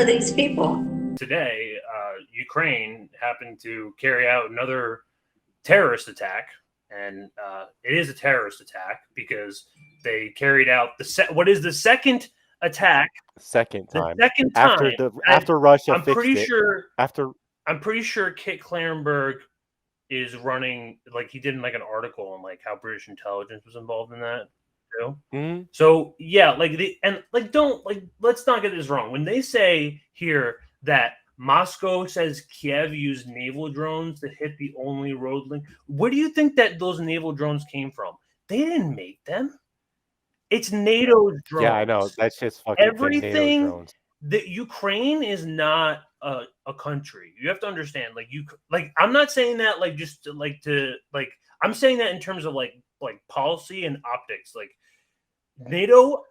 are these people? Today, Ukraine happened to carry out another terrorist attack, and it is a terrorist attack because they carried out what is the second attack? Second time. The second time after Russia I'm fixed pretty it. sure. After I'm pretty sure Kit Clarenberg is running, like, he did like an article on like how British intelligence was involved in that too. Mm-hmm. So yeah, like let's not get this wrong. When they say here that Moscow says Kiev used naval drones to hit the only road link, where do you think that those naval drones came from? They didn't make them. It's NATO's drones. Yeah, I know. That's just fucking everything. NATO drones. That Ukraine is not a country. You have to understand. I'm not saying that I'm saying that in terms of like policy and optics. Like NATO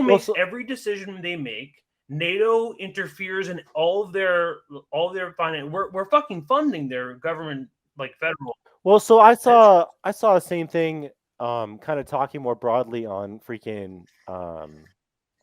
makes every decision they make. NATO interferes in all of their finance. We're fucking funding their government, like federal. Well, so I saw the same thing. Kind of talking more broadly on freaking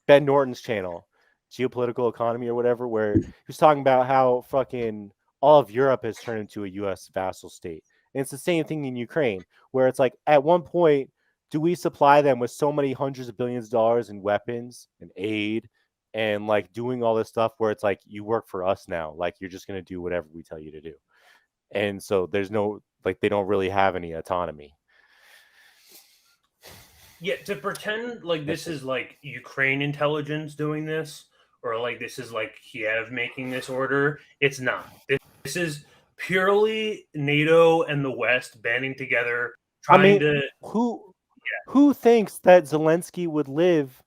Ben Norton's channel, Geopolitical Economy or whatever, where he was talking about how fucking all of Europe has turned into a U.S. vassal state. And it's the same thing in Ukraine, where it's like, at one point, do we supply them with so many hundreds of billions of dollars in weapons and aid and like doing all this stuff where it's like, you work for us now, like you're just going to do whatever we tell you to do. And so there's no, like, they don't really have any autonomy. Yeah, to pretend like this is like Ukraine intelligence doing this, or like this is like Kiev making this order, it's not. This is purely NATO and the West banding together, trying to. Who thinks that Zelensky would live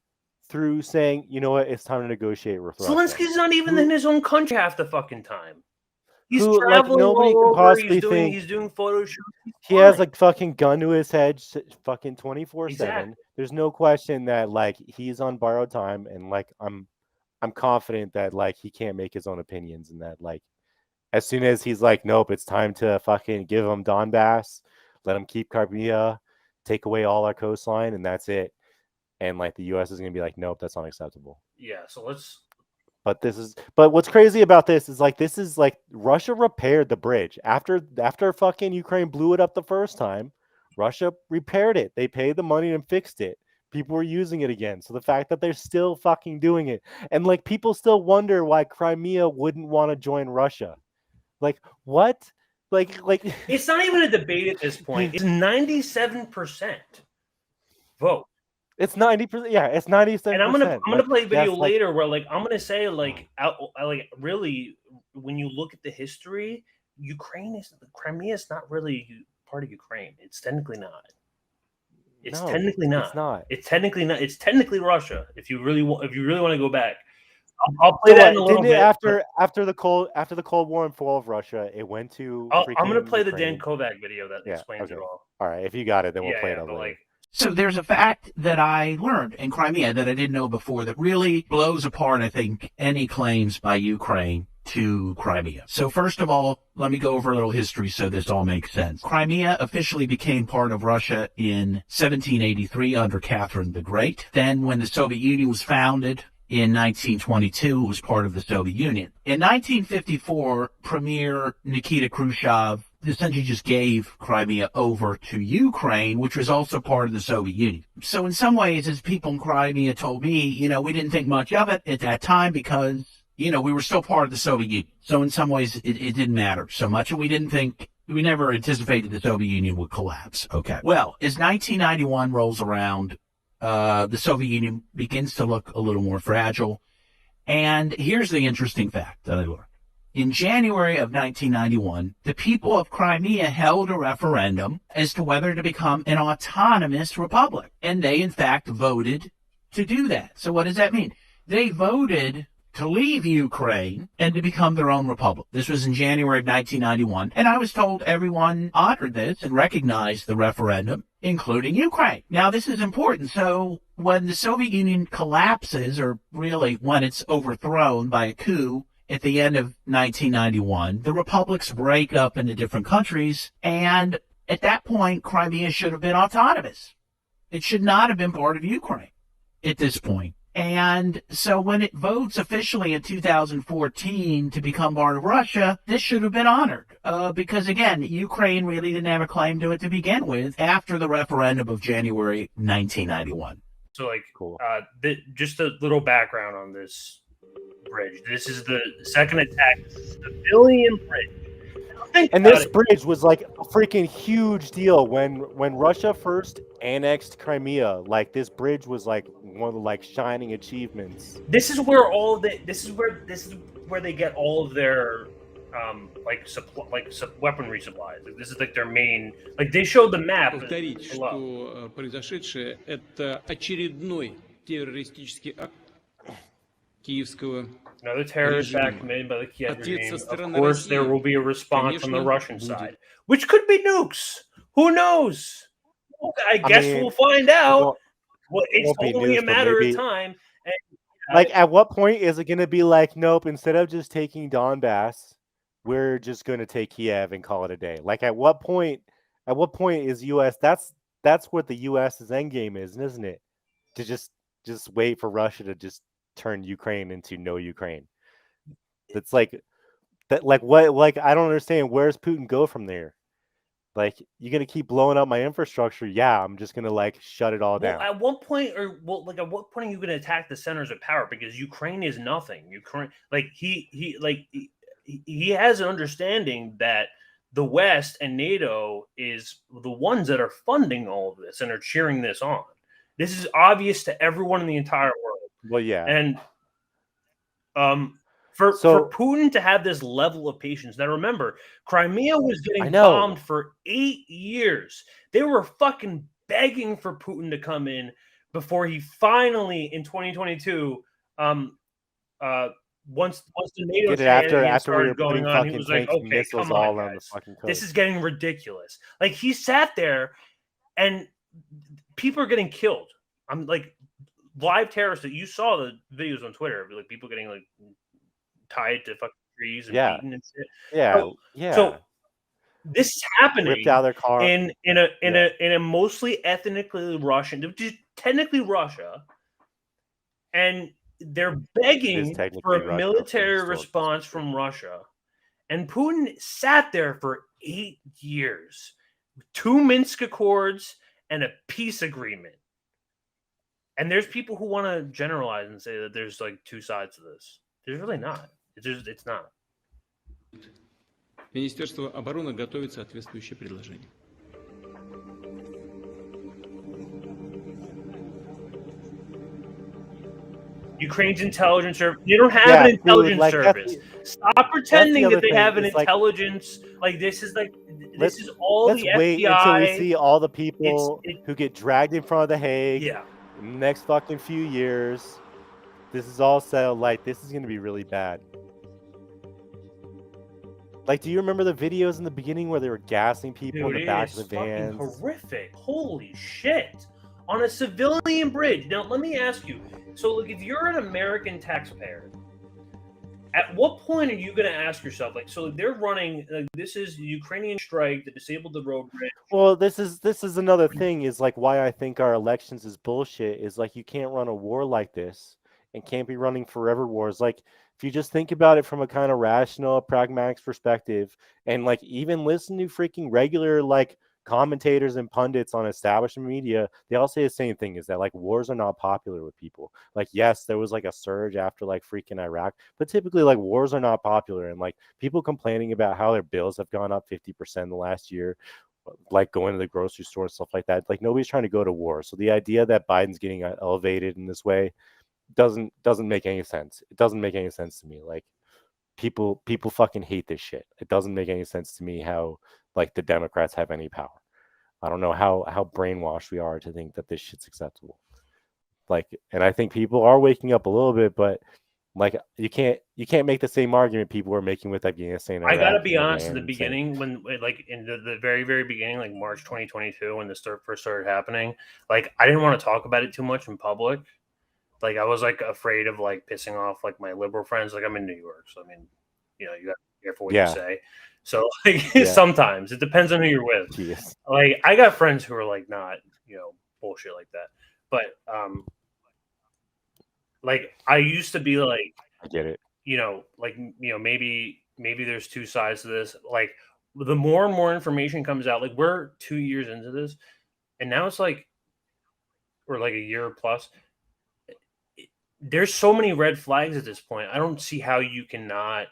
through saying, you know what, it's time to negotiate with Russia? Zelensky's not even in his own country half the fucking time. He's traveling nobody all can over. possibly think He's doing photo shoots. He has like fucking gun to his head, fucking 24/7. Exactly. There's no question that like he's on borrowed time, and like I'm confident that like he can't make his own opinions, and that like as soon as he's like, nope, it's time to fucking give him Donbass, let him keep Crimea, take away all our coastline, and that's it. And like the U.S. is gonna be like, nope, that's unacceptable. Yeah. So let's. But what's crazy about this is like Russia repaired the bridge after fucking Ukraine blew it up the first time. Russia repaired it. They paid the money and fixed it. People were using it again. So the fact that they're still fucking doing it, and like people still wonder why Crimea wouldn't want to join Russia. Like what? Like it's not even a debate at this point. It's 97% vote. It's 90%. Yeah, it's 97%. And I'm gonna play a video later where like I'm gonna say like really when you look at the history, Crimea is not really part of Ukraine. It's technically not. It's technically not. It's not. It's technically not. It's technically Russia. If you really want to go back, I'll play that in a little bit. After the Cold War and fall of Russia, it went to. I'm gonna play the Dan Kovac video that explains it all. All right, if you got it, then we'll play it later. So there's a fact that I learned in Crimea that I didn't know before that really blows apart, I think, any claims by Ukraine to Crimea. So first of all, let me go over a little history so this all makes sense. Crimea officially became part of Russia in 1783 under Catherine the Great. Then when the Soviet Union was founded in 1922, it was part of the Soviet Union. In 1954, Premier Nikita Khrushchev essentially just gave Crimea over to Ukraine, which was also part of the Soviet Union. So in some ways, as people in Crimea told me, we didn't think much of it at that time because, we were still part of the Soviet Union. So in some ways, it didn't matter so much. And we never anticipated the Soviet Union would collapse. Okay. Well, as 1991 rolls around, the Soviet Union begins to look a little more fragile. And here's the interesting fact that I learned. In January of 1991, the people of Crimea held a referendum as to whether to become an autonomous republic. And they, in fact, voted to do that. So what does that mean? They voted to leave Ukraine and to become their own republic. This was in January of 1991. And I was told everyone honored this and recognized the referendum, including Ukraine. Now, this is important. So when the Soviet Union collapses, or really when it's overthrown by a coup, at the end of 1991, the republics break up into different countries, and at that point, Crimea should have been autonomous. It should not have been part of Ukraine at this point. And so when it votes officially in 2014 to become part of Russia, this should have been honored. Because again, Ukraine really didn't have a claim to it to begin with after the referendum of January 1991. So, like, Cool. just a little background on this bridge. This is the second attack. This is a civilian bridge. And this bridge was like a freaking huge deal when Russia first annexed Crimea. Like this bridge was like one of the like shining achievements. This is where this is where they get all of their weaponry supplies. Like, this is like their main. Like they showed the map. Повторить, что произошедшее это очередной террористический акт киевского. Another terrorist act committed by the Kiev regime. Of course, there will be a response on the Russian side, which could be nukes. Who knows? I guess we'll find out. Well, it's only a matter of time. And, like, at what point is it going to be like, nope, instead of just taking Donbass, we're just going to take Kiev and call it a day? Like, at what point is U.S. That's what the U.S.'s endgame is, isn't it? To just wait for Russia to just turn Ukraine into no Ukraine. It's like that. Like what? Like I don't understand. Where's Putin go from there? Like you're gonna keep blowing up my infrastructure? Yeah, I'm just gonna like shut it all down. At what point, at what point are you gonna attack the centers of power? Because Ukraine is nothing. Ukraine, like he has an understanding that the West and NATO is the ones that are funding all of this and are cheering this on. This is obvious to everyone in the entire world. Well, yeah, and for Putin to have this level of patience. Now, remember, Crimea was getting bombed for 8 years. They were fucking begging for Putin to come in before he finally, in 2022, once the NATO started going on, he was like, "Okay, come on, guys. This is getting ridiculous." Like he sat there, and people are getting killed. I'm like. Live terrorists that you saw the videos on Twitter, like people getting like tied to fucking trees and beaten and shit. So this is happening ripped out of their car in a mostly ethnically Russian, technically Russia, and they're begging for a military response from Russia. And Putin sat there for 8 years, 2 Minsk Accords and a peace agreement. And there's people who want to generalize and say that there's like two sides to this. There's really not. It's not. Министерство обороны готовит соответствующее предложение. Ukraine's intelligence service. They don't have an intelligence service. Stop pretending that they have an intelligence. Like this is like this is all the FBI. Let's wait until we see all the people who get dragged in front of the Hague. Yeah. Next fucking few years, this is all settled. Like this is gonna be really bad. Like, do you remember the videos in the beginning where they were gassing people in the back of the vans? Horrific! Holy shit! On a civilian bridge. Now, let me ask you. So, like, if you're an American taxpayer, at what point are you going to ask yourself, like, so they're running? This is the Ukrainian strike that disabled the road bridge. Well, this is another thing. Is like why I think our elections is bullshit. Is like you can't run a war like this and can't be running forever wars. Like if you just think about it from a kind of rational, pragmatic perspective, and like even listen to freaking regular like commentators and pundits on establishment media, they all say the same thing: is that like wars are not popular with people. Like yes, there was like a surge after like freaking Iraq, but typically like wars are not popular, and like people complaining about how their bills have gone up 50% in the last year. Like going to the grocery store and stuff like that. Like nobody's trying to go to war. So the idea that Biden's getting elevated in this way doesn't make any sense. It doesn't make any sense to me. Like people fucking hate this shit. It doesn't make any sense to me how like the Democrats have any power. I don't know how brainwashed we are to think that this shit's acceptable. Like, and I think people are waking up a little bit, but like you can't make the same argument people were making with Afghanistan. I gotta be honest. In the beginning, when like in the very beginning, like March 2022, when this first started happening, like I didn't want to talk about it too much in public. Like I was like afraid of like pissing off like my liberal friends. Like I'm in New York, so I mean, you know, you got to be careful what you say. So like sometimes it depends on who you're with. Jeez. Like I got friends who are like not, you know, bullshit like that, but Like I used to be like, I get it. maybe there's two sides to this. Like the more and more information comes out, like we're 2 years into this, and now it's like we're like a year plus. There's so many red flags at this point. I don't see how you cannot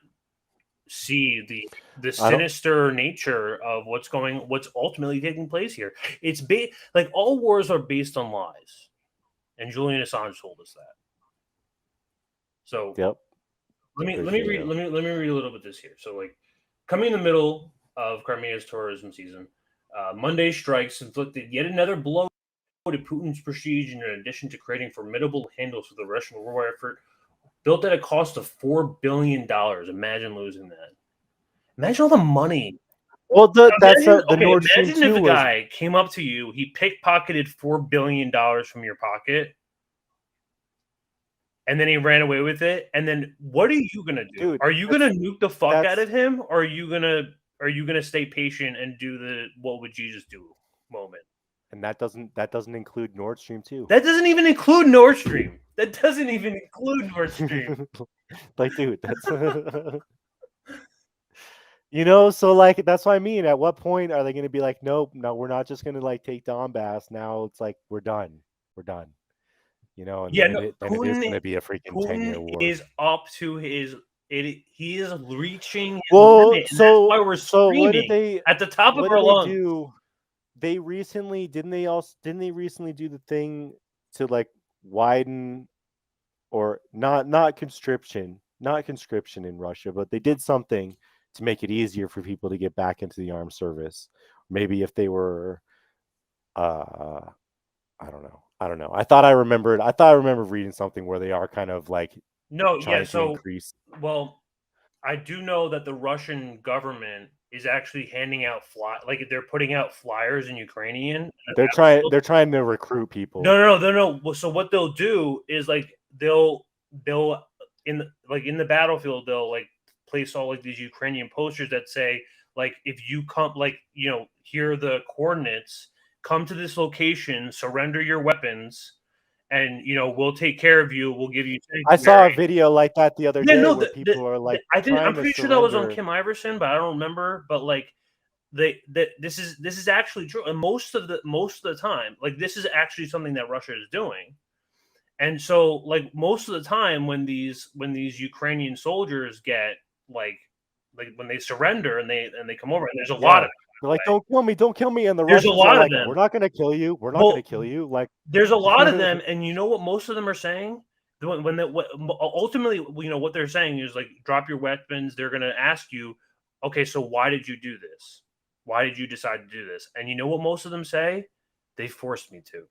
see the I don't. sinister nature of what's ultimately taking place here. It's like all wars are based on lies, and Julian Assange told us that. So Yep. let me read a little bit this here. So like coming in the middle of Crimea's tourism season, Monday strikes inflicted yet another blow to Putin's prestige in addition to creating formidable handles for the Russian war effort, built at a cost of $4 billion. Imagine losing that. Imagine all the money. Well, the Nord Stream Imagine if 2 a was. guy came up to you, he pickpocketed $4 billion from your pocket, and then he ran away with it. And then what are you gonna do? Dude, are you gonna nuke the fuck that's- out of him, or are you gonna stay patient and do the what would Jesus do moment? And that doesn't include Nord Stream 2. That doesn't even include Nord Stream. Like, dude, that's so like that's what I mean. At what point are they going to be like, nope, no, we're not just going to like take Donbass. Now it's like we're done. And Yeah, then no, it is going to be a freaking 10-year war. Is up to his. He is reaching his Well, limit, and that's why we're screaming what did they at the top of what our did lungs. they do? They recently didn't they recently do the thing to like widen or not conscription in Russia, but they did something to make it easier for people to get back into the armed service. Maybe if they were I don't know. I thought I remembered reading something where they are kind of like trying to increase. Well, I do know that the Russian government is actually handing out they're putting out flyers in Ukrainian. They're trying to recruit people. No. So what they'll do is like they'll in the battlefield they'll like place all like these Ukrainian posters that say like if you come here are the coordinates, come to this location, surrender your weapons, and we'll take care of you. We'll give you. I saw a video like that the other day where people are like, I'm pretty sure that was on Kim Iverson, but I don't remember. But like, this is actually true, and most of the time, like this is actually something that Russia is doing. And so, like most of the time, when these Ukrainian soldiers get like when they surrender and they come over, and there's a lot of. They're like, don't kill me. And the There's Russians a lot are of like, them. we're not going to kill you. We're not going to kill you. Like, there's a lot of them. And you know what most of them are saying? Ultimately, what they're saying is like, drop your weapons. They're going to ask you, okay, so why did you do this? Why did you decide to do this? And you know what most of them say? They forced me to.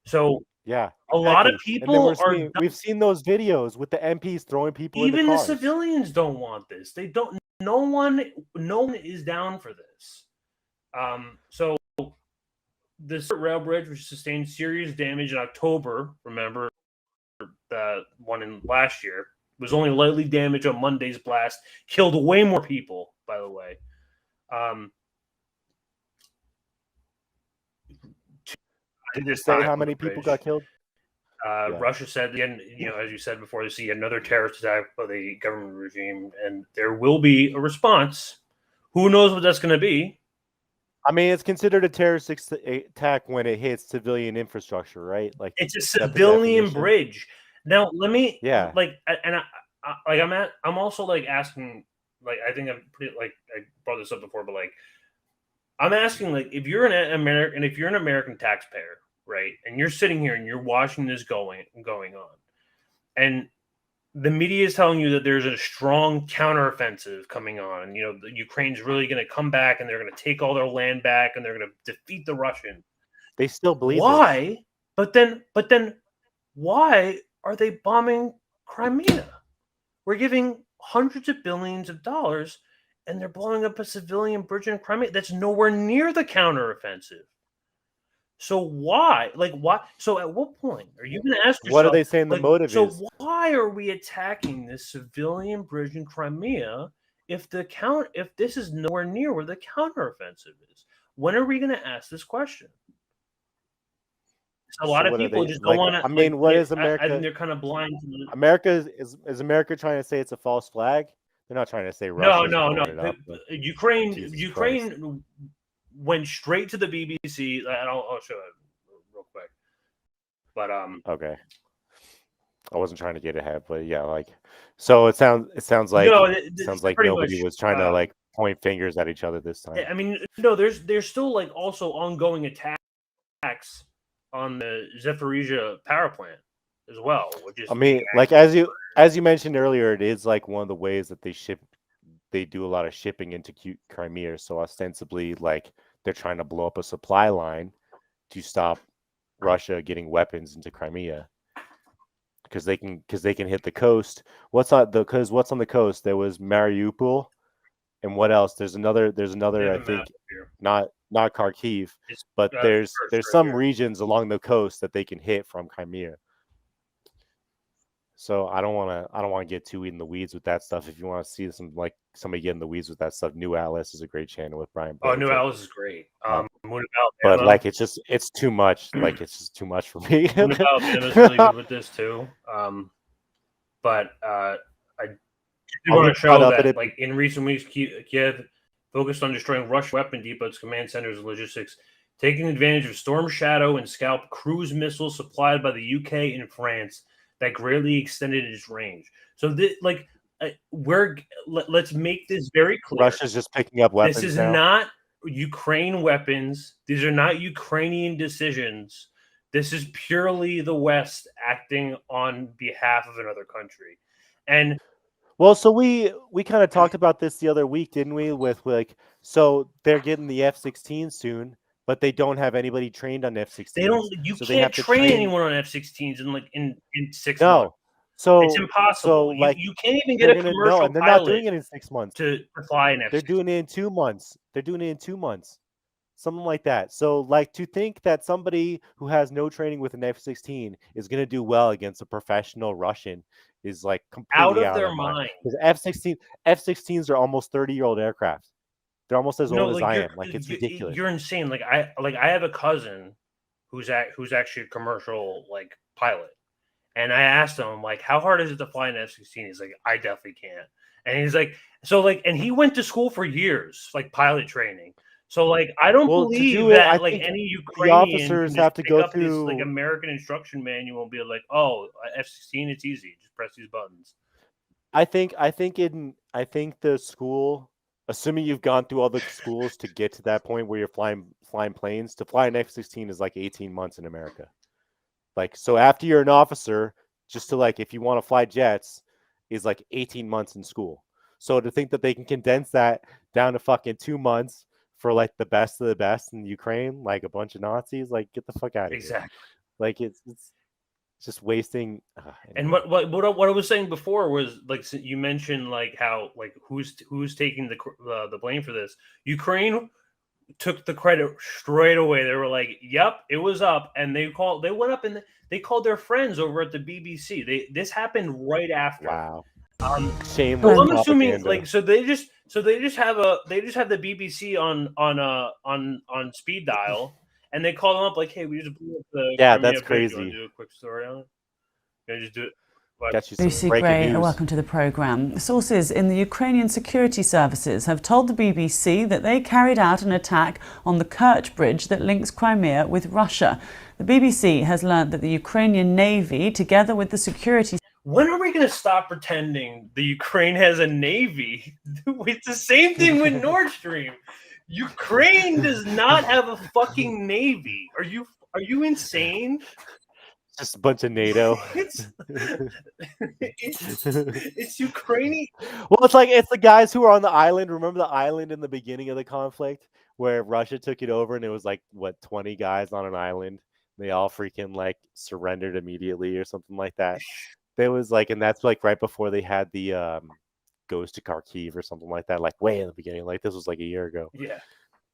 So yeah, a lot of people we've seen those videos with the MPs throwing people even into cars. the civilians don't want this. They don't. No one is down for this. So the rail bridge, which sustained serious damage in October, remember the one in last year, was only lightly damaged on Monday's blast. Killed way more people, by the way. Did it say how many people got killed? Russia said, again, as you said before, they see another terrorist attack by the government regime, and there will be a response. Who knows what that's going to be? I mean, it's considered a terrorist attack when it hits civilian infrastructure, right? Like it's a civilian bridge. Now, let me, I'm also like asking, like I think I'm pretty like I brought this up before, but like I'm asking, like if you're an American taxpayer, right, and you're sitting here and you're watching this going on, and the media is telling you that there's a strong counteroffensive coming on, and the Ukraine's really going to come back and they're going to take all their land back and they're going to defeat the Russians. They still believe why? But then, why are they bombing Crimea? We're giving hundreds of billions of dollars, and they're blowing up a civilian bridge in Crimea that's nowhere near the counteroffensive. So why? Like why? So at what point are you going to ask yourself? What are they saying the motive is? So why are we attacking this civilian bridge in Crimea if this is nowhere near where the counteroffensive is? When are we going to ask this question? a lot of what are people they just don't like? want to. I mean, what is I America? think they're kind of blind to the. America is America trying to say it's a false flag? They're not trying to say No, Russia's no. blowing it up. But Ukraine Jesus Christ. went straight to the BBC. And I'll show it real quick. But Okay. I wasn't trying to get ahead, but yeah, like, so it sounds like no, pretty nobody much, was trying to like point fingers at each other this time. I mean, no, there's still like also ongoing attacks on the Zaporizhia power plant as well, which is. I mean, like as you mentioned earlier, it is like one of the ways that they do a lot of shipping into Crimea. So ostensibly, like they're trying to blow up a supply line to stop Russia getting weapons into Crimea. Because they can hit the coast. What's on the coast? There was Mariupol, and what else? There's another. I think not Kharkiv, but there's some regions along the coast that they can hit from Crimea. So I don't want to get too in the weeds with that stuff. If you want to see somebody get in the weeds with that stuff, New Atlas is a great channel with Brian. Oh, New Atlas is great. But like it's too much. Like it's just too much for me. Moon of Alabama is really good with this too. But I want to show that like in recent weeks, Kiev focused on destroying Russian weapon depots, command centers, and logistics, taking advantage of Storm Shadow and Scalp cruise missiles supplied by the UK and France that greatly extended its range. So, let's make this very clear. Russia's just picking up weapons. This is now. not Ukraine weapons. These are not Ukrainian decisions. This is purely the West acting on behalf of another country. And well, so we kind of talked about this the other week, didn't we? With like, so they're getting the F-16 soon, but they don't have anybody trained on F-16s. They don't. You can't train anyone on F-16s in 6 months. No, so it's impossible. So like you can't even get a commercial and they're not doing it in 6 months to fly an F-16. They're doing it in 2 months. Something like that. So like to think that somebody who has no training with an F-16 is going to do well against a professional Russian is like completely out of their mind. Because F-16s are almost 30-year-old aircraft. They're almost as old as I am. Like it's ridiculous. You're insane. Like I have a cousin who's actually a commercial like pilot, and I asked him like, how hard is it to fly an F-16? He's like, I definitely can't. And he's like, and he went to school for years, like pilot training. So like, I don't believe that like any Ukrainian officers have to go through this, like American instruction manual and be like, oh, F-16, it's easy, just press these buttons. I think the school, assuming you've gone through all the schools to get to that point where you're flying planes, to fly an F-16 is like 18 months in America. Like, so after you're an officer, just to like, if you want to fly jets, is like 18 months in school. So to think that they can condense that down to fucking 2 months for like the best of the best in Ukraine, like a bunch of Nazis, like get the fuck out of here. Exactly. Like it's just wasting. And what I was saying before was like you mentioned like how like who's taking the blame for this. Ukraine took the credit straight away. They were like, "Yep, it was up," and they went up and they called their friends over at the BBC. This happened right after. Wow. Shameless. Well, I'm assuming like so they just have the BBC on speed dial, and they call them up like, "Hey, we just blew up the that's crazy. You want to do a quick story on it? Can I just do it?" Lucy Gray, welcome to the programme. Sources in the Ukrainian security services have told the BBC that they carried out an attack on the Kerch bridge that links Crimea with Russia. The BBC has learnt that the Ukrainian Navy, together with the security... When are we going to stop pretending the Ukraine has a navy? It's the same thing with Nord Stream. Ukraine does not have a fucking navy. Are you insane? Just a bunch of NATO. it's Ukrainian. Well, it's the guys who are on the island. Remember the island in the beginning of the conflict where Russia took it over and it was like 20 guys on an island. They all freaking like surrendered immediately or something like that. There was like, and that's like right before they had the goes to Kharkiv or something like that. Like way in the beginning. Like this was like a year ago. Yeah.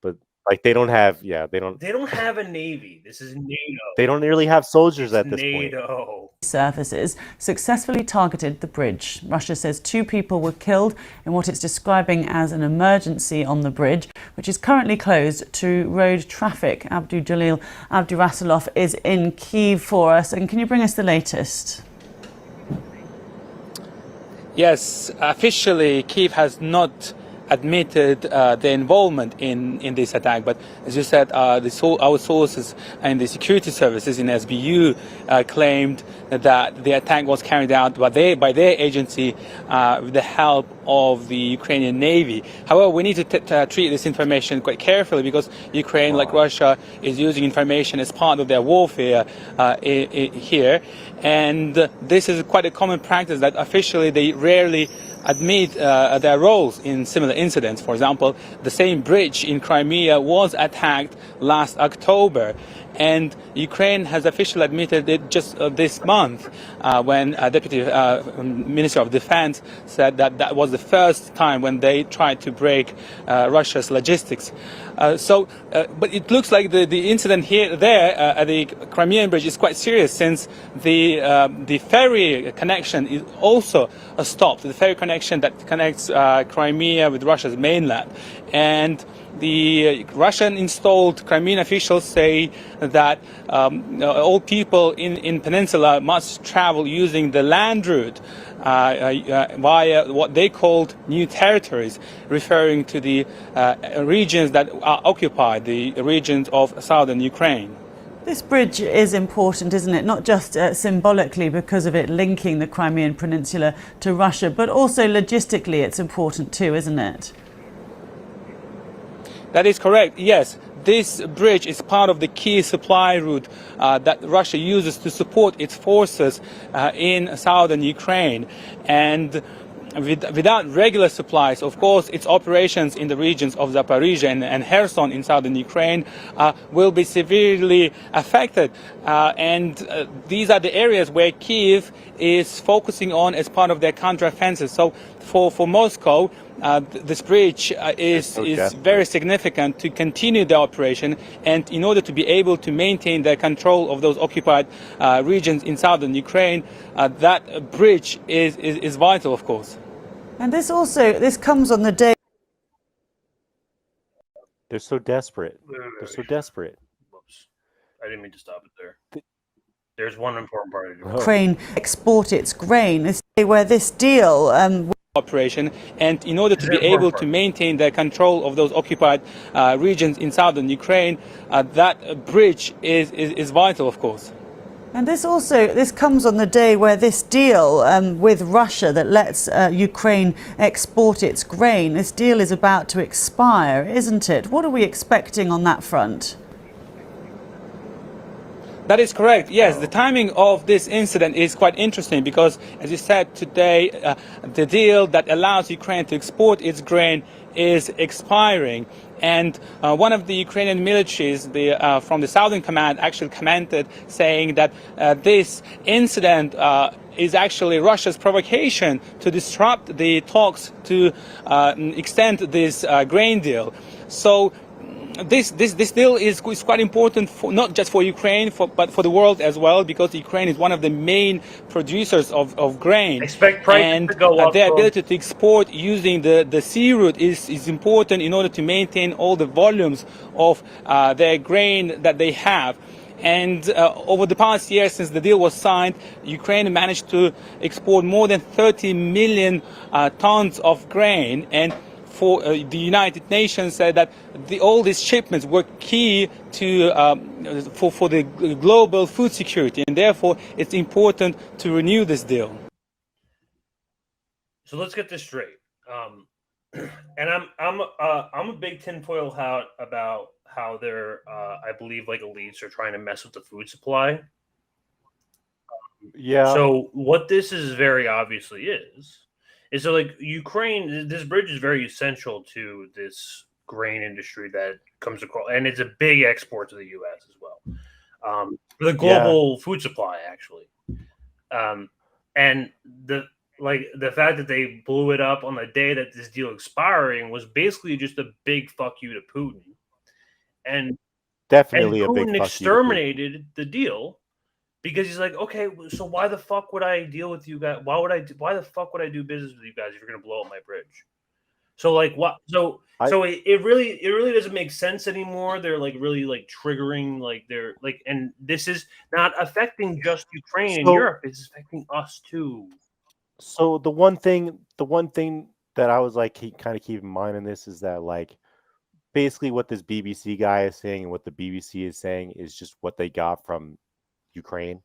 But like they don't have a navy. This is NATO. They don't really have soldiers at this point. NATO. services successfully targeted the bridge. Russia says 2 people were killed in what it's describing as an emergency on the bridge, which is currently closed to road traffic. Abdujalil Abdurasulov is in Kyiv for us, and can you bring us the latest? Yes, officially Kyiv has not admitted their involvement in this attack, but as you said, our sources and the security services in SBU claimed that the attack was carried out by their agency with the help of the Ukrainian Navy. However, we need to treat this information quite carefully, because Ukraine, like Russia, is using information as part of their warfare here, and this is quite a common practice that officially they rarely admit their roles in similar incidents. For example, the same bridge in Crimea was attacked last October, and Ukraine has officially admitted it just this month when Deputy Minister of Defense said that that was the first time when they tried to break Russia's logistics. But it looks like the incident there at the Crimean bridge is quite serious, since the ferry connection is also stopped. The ferry connection that connects Crimea with Russia's mainland, and the Russian-installed Crimean officials say that all people in peninsula must travel using the land route via what they called new territories, referring to the regions that are occupied, the regions of southern Ukraine. This bridge is important, isn't it? Not just symbolically because of it linking the Crimean Peninsula to Russia, but also logistically it's important too, isn't it? That is correct, yes. This bridge is part of the key supply route that Russia uses to support its forces in southern Ukraine. And without regular supplies, of course, its operations in the regions of Zaporizhia and Kherson in southern Ukraine will be severely affected. These are the areas where Kyiv is focusing on as part of their counteroffensive. So for Moscow, this bridge is very significant to continue the operation, and in order to be able to maintain their control of those occupied regions in southern Ukraine, that bridge is vital, of course. And this comes on the day. They're so desperate. They're so desperate. Whoops. I didn't mean to stop it there. There's one important part of it. Ukraine export its grain. This day where this deal operation, and in order to be able to maintain their control of those occupied regions in southern Ukraine, that bridge is vital, of course. And this comes on the day where this deal with Russia that lets Ukraine export its grain, this deal is about to expire, isn't it? What are we expecting on that front? That is correct. Yes, the timing of this incident is quite interesting because, as you said today, the deal that allows Ukraine to export its grain is expiring. And one of the Ukrainian militaries from the Southern Command actually commented, saying that this incident is actually Russia's provocation to disrupt the talks to extend this grain deal. So this deal is quite important, not just for Ukraine, but for the world as well, because Ukraine is one of the main producers of grain. Expect prices to go up. Their ability to export using the sea route is important in order to maintain all the volumes of their grain that they have. And over the past year, since the deal was signed, Ukraine managed to export more than 30 million tons of grain. And for the United Nations said that all these shipments were key to for the global food security, and therefore it's important to renew this deal. So let's get this straight. And I'm a big tinfoil hat about how they're I believe like elites are trying to mess with the food supply. Yeah. So what this is very obviously is so like Ukraine, this bridge is very essential to this grain industry that comes across, and it's a big export to the U.S. as well. The global food supply, actually. And the fact that they blew it up on the day that this deal expiring was basically just a big fuck you to Putin. And definitely Putin a big fuck exterminated the deal because he's like, okay, so why the fuck would I deal with you guys? Why the fuck would I do business with you guys if you're gonna blow up my bridge? So like what? So it really doesn't make sense anymore. They're like really like triggering, like they're like, and this is not affecting just Ukraine and Europe. It's affecting us too. So the one thing that I was like kind of keep in mind in this is that like basically what this BBC guy is saying and what the BBC is saying is just what they got from Ukraine.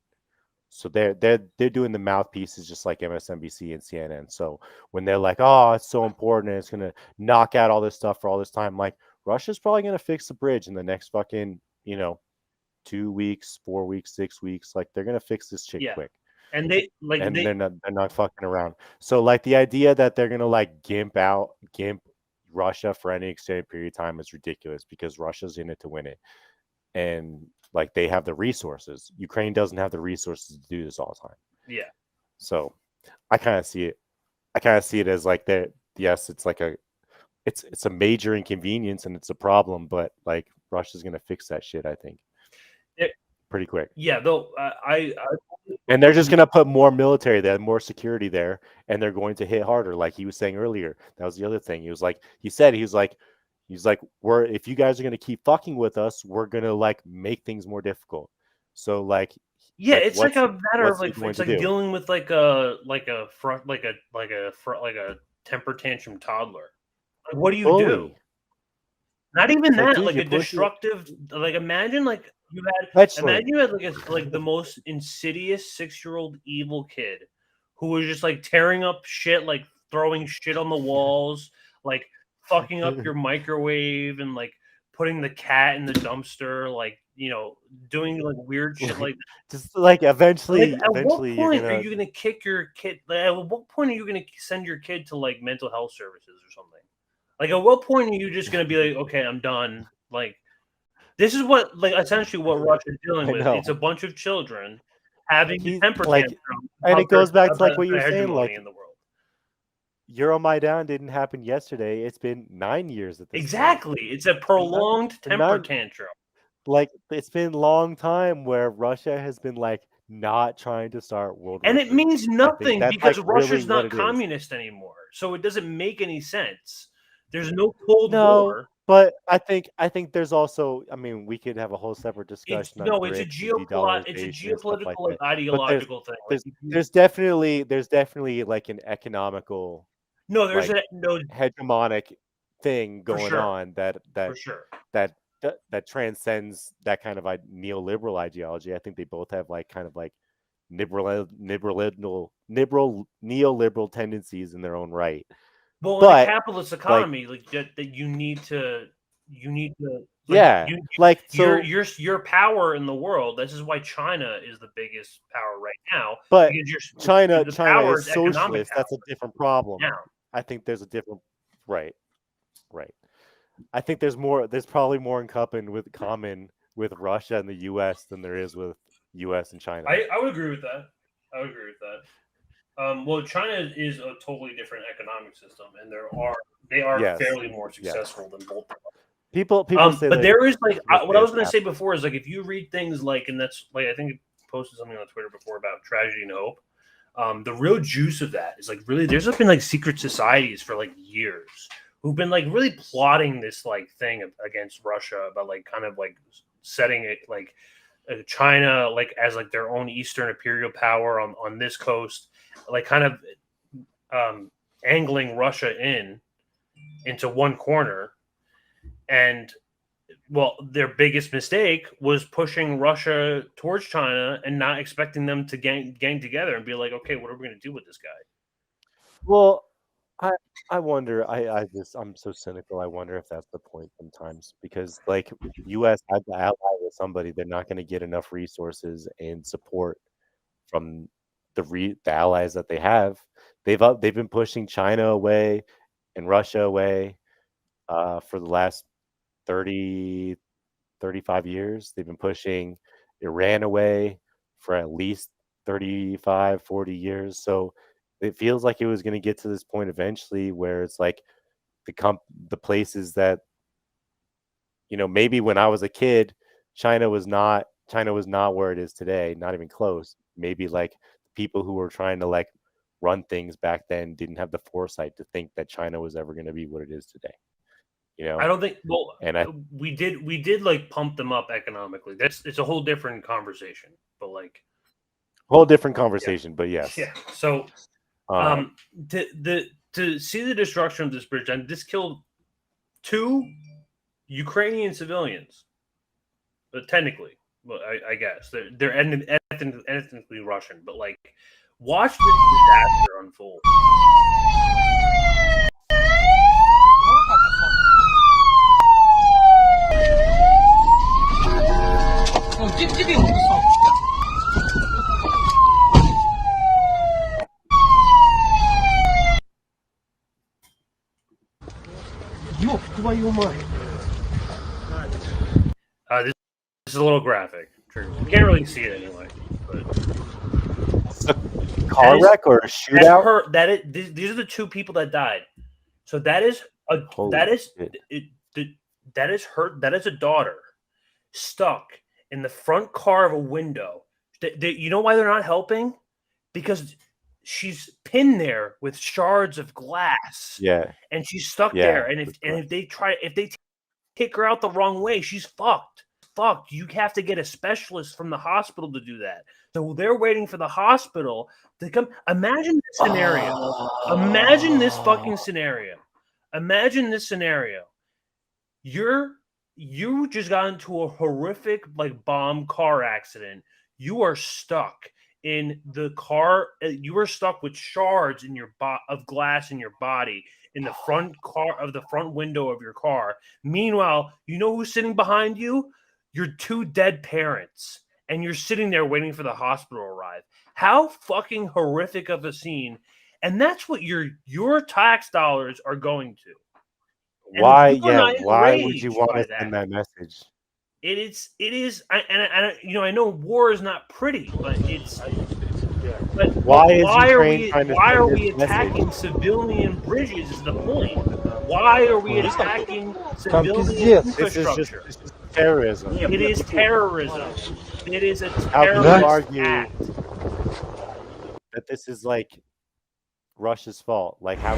So they're doing the mouthpieces just like MSNBC and CNN. So when they're like, oh, it's so important and it's gonna knock out all this stuff for all this time, like Russia's probably gonna fix the bridge in the next fucking 2 weeks, 4 weeks, 6 weeks. Like they're gonna fix this shit quick. And they're not fucking around. So like the idea that they're gonna like gimp Russia for any extended period of time is ridiculous because Russia's in it to win it. And like they have the resources. Ukraine doesn't have the resources to do this all the time. Yeah. So I kind of see it as like that. Yes, it's like it's a major inconvenience and it's a problem, but like Russia's gonna fix that shit, I think. Pretty quick. Yeah, though and they're just gonna put more military there, more security there, and they're going to hit harder, like he was saying earlier. That was the other thing. He was like, we're if you guys are gonna keep fucking with us, we're gonna like make things more difficult. So like, yeah, it's like a matter of like it's like dealing with like a temper tantrum toddler. Like, what do you do? Not even that, like a destructive. Like imagine like you had like the most insidious 6-year-old evil kid who was just like tearing up shit, like throwing shit on the walls, like fucking up your microwave and like putting the cat in the dumpster, like doing like weird shit like just like eventually. At what point are you gonna kick your kid? Like, at what point are you gonna send your kid to like mental health services or something? Like at what point are you just gonna be like, okay, I'm done? Like this is what like essentially what Russia's dealing with. It's a bunch of children having temper tantrum, and it goes back to like what you were saying, like in the world. Euromaidan didn't happen yesterday. It's been 9 years at this Exactly. point. It's a prolonged temper tantrum. Like it's been a long time where Russia has been like not trying to start World War And it means nothing because like Russia's really not communist anymore. So it doesn't make any sense. There's no Cold War. But I think there's also, I mean, we could have a whole separate discussion. It's a geopolitical, like, ideological thing. There's definitely like an economical, there's hegemonic thing going on that for sure. that transcends that kind of neoliberal ideology. I think they both have like kind of like neoliberal tendencies in their own right. Well, in a capitalist economy, like that, you need to, your power in the world. This is why China is the biggest power right now. But China is socialist. That's a different problem. Now. I think there's a different right. I think there's probably more in common with Russia and the U.S. than there is with U.S. and China. I would agree with that. Well, China is a totally different economic system, and they are fairly more successful than both of them. People say, but there is like what I was going to say before is like if you read things like, and that's like I think I posted something on Twitter before about tragedy and hope. The real juice of that is like really there's been like secret societies for like years who've been like really plotting this like thing against Russia about like kind of like setting it like China like as like their own Eastern imperial power on this coast, like kind of angling Russia into one corner. And well, their biggest mistake was pushing Russia towards China and not expecting them to gang together and be like, okay, what are we going to do with this guy? Well, I wonder. I'm so cynical. I wonder if that's the point sometimes because like U.S. had to ally with somebody, they're not going to get enough resources and support from the allies that they have. They've been pushing China away and Russia away for the last 30, 35 years. They've been pushing Iran away for at least 35, 40 years. So it feels like it was going to get to this point eventually where it's like the places that, maybe when I was a kid, China was not China was not where it is today, not even close. Maybe like people who were trying to like run things back then didn't have the foresight to think that China was ever going to be what it is today. You know, I don't think. Well, and we did like pump them up economically. It's a whole different conversation. But like, whole different conversation. But yes, yeah. So, to see the destruction of this bridge, and this killed 2 Ukrainian civilians. But technically, well, I guess they're ethnically Russian. But like, watch this disaster unfold. This is a little graphic. You can't really see it anyway. But car wreck or a shootout? These are the 2 people that died. So that is a daughter stuck in the front car of a window. You know why they're not helping? Because she's pinned there with shards of glass. Yeah, and she's stuck there. And if they take her out the wrong way, she's fucked. You have to get a specialist from the hospital to do that. So they're waiting for the hospital to come. Imagine this scenario. Imagine this fucking scenario. Imagine this scenario. You just got into a horrific like bomb car accident. You are stuck in the car. You are stuck with shards in your of glass in your body in the front window of your car. Meanwhile, you know who's sitting behind you? Your 2 dead parents, and you're sitting there waiting for the hospital to arrive. How fucking horrific of a scene! And that's what your tax dollars are going to. And why? Yeah. Why would you want to send that message? It is. I know war is not pretty, but it's. But why are we attacking civilian bridges? Is the point? Why are we attacking civilian infrastructure? This is terrorism. It is terrorism. It is a terrorist How can you argue act. that this is like Russia's fault? Like how?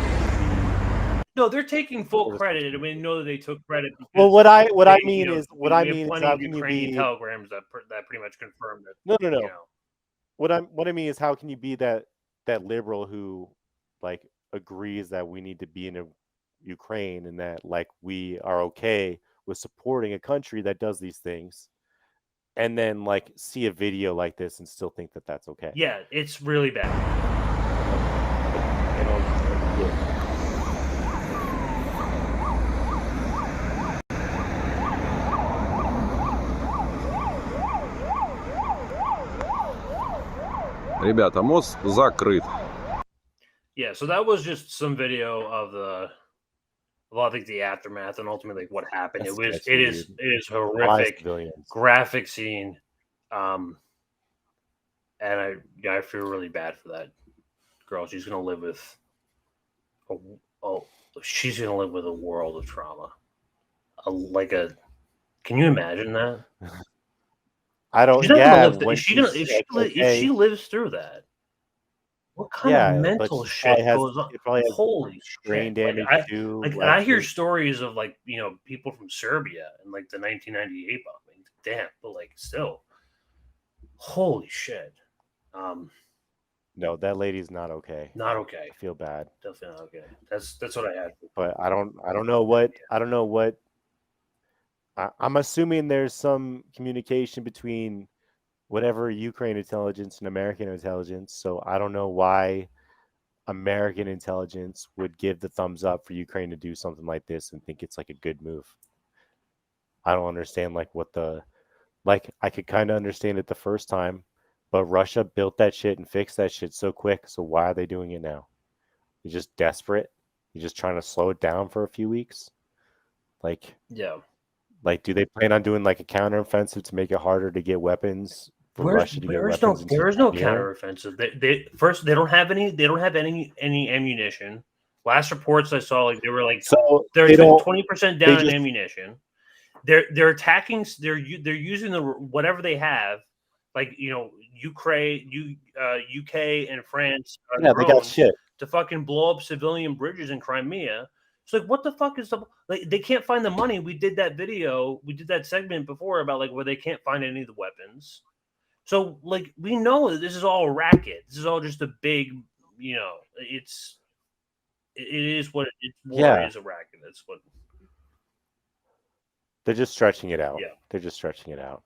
No, they're taking full credit. I mean, know that they took credit. Well, what I mean is how can you be telegrams that pretty much confirmed that. No. You know. What I mean is how can you be that liberal who like agrees that we need to be in Ukraine and that like we are okay with supporting a country that does these things, and then like see a video like this and still think that that's okay? Yeah, it's really bad. Ребята, мост закрыт. Yeah, so that was just some video of I think the aftermath and ultimately like what happened. It is horrific, graphic scene, and I feel really bad for that girl. She's gonna live with she's gonna live with a world of trauma. Can you imagine that? I don't. If she lives through that, what kind of mental shit goes on? Holy brain damage too. And I hear stories of people from Serbia and like the 1998 bombing. Damn, but like still, holy shit. No, that lady's not okay. Not okay. I feel bad. Definitely not okay. That's what I had. But I don't know what. I'm assuming there's some communication between whatever Ukraine intelligence and American intelligence. So I don't know why American intelligence would give the thumbs up for Ukraine to do something like this and think it's like a good move. I don't understand I could kind of understand it the first time, but Russia built that shit and fixed that shit so quick. So why are they doing it now? You're just desperate. You're just trying to slow it down for a few weeks. Yeah. Do they plan on doing like a counteroffensive to make it harder to get weapons for Russia to get weapons? There is no counteroffensive. They don't have any. They don't have any ammunition. Last reports I saw, they were they're 20% down in ammunition. they're attacking. They're using whatever they have, like Ukraine, UK, and France. Yeah, they got shit to fucking blow up civilian bridges in Crimea. It's like, what the fuck is they can't find the money. We did that segment before about like where they can't find any of the weapons. So like we know that this is all a racket. This is all just a big, it is what war is a racket. That's what they're just stretching it out. Yeah. They're just stretching it out.